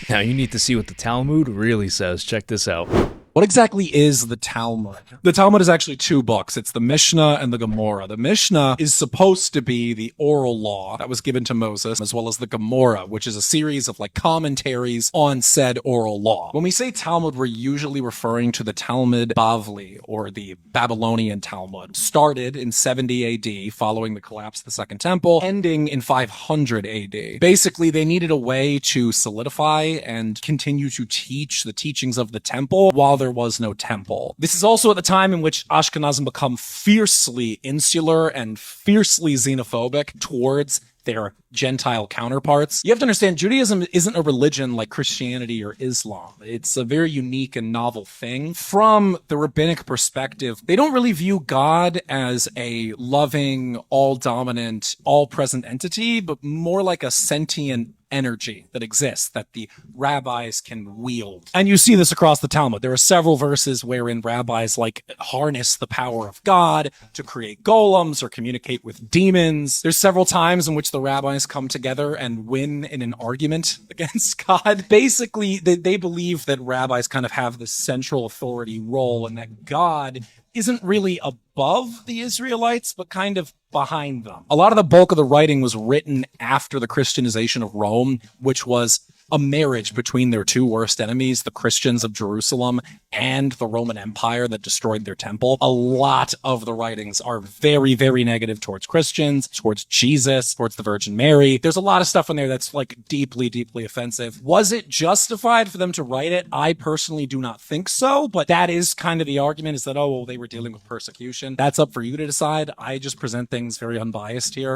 Now you need to see what the Talmud really says. Check this out. What exactly is the Talmud? The Talmud is actually two books. It's the Mishnah and the Gemara. The Mishnah is supposed to be the oral law that was given to Moses, as well as the Gemara, which is a series of commentaries on said oral law. When we say Talmud, we're usually referring to the Talmud Bavli, or the Babylonian Talmud. Started in 70 AD, following the collapse of the Second Temple, ending in 500 AD. Basically, they needed a way to solidify and continue to teach the teachings of the temple while there was no temple. This is also at the time in which Ashkenazim become fiercely insular and fiercely xenophobic towards their Gentile counterparts. You have to understand, Judaism isn't a religion like Christianity or Islam. It's a very unique and novel thing. From the rabbinic perspective, they don't really view God as a loving, all-dominant, all-present entity, but more like a sentient energy that exists that the rabbis can wield. And you see this across the Talmud. There are several verses wherein rabbis harness the power of God to create golems or communicate with demons. There's several times in which the rabbis come together and win in an argument against God. Basically, they believe that rabbis kind of have this central authority role and that God isn't really above the Israelites, but kind of behind them. A lot of the bulk of the writing was written after the Christianization of Rome, which was a marriage between their two worst enemies, the Christians of Jerusalem and the Roman Empire that destroyed their temple. A lot of the writings are very, very negative towards Christians, towards Jesus, towards the Virgin Mary. There's a lot of stuff in there that's deeply, deeply offensive. Was it justified for them to write it? I personally do not think so, but that is kind of the argument, is that, oh, well, they were dealing with persecution. That's up for you to decide. I just present things very unbiased here.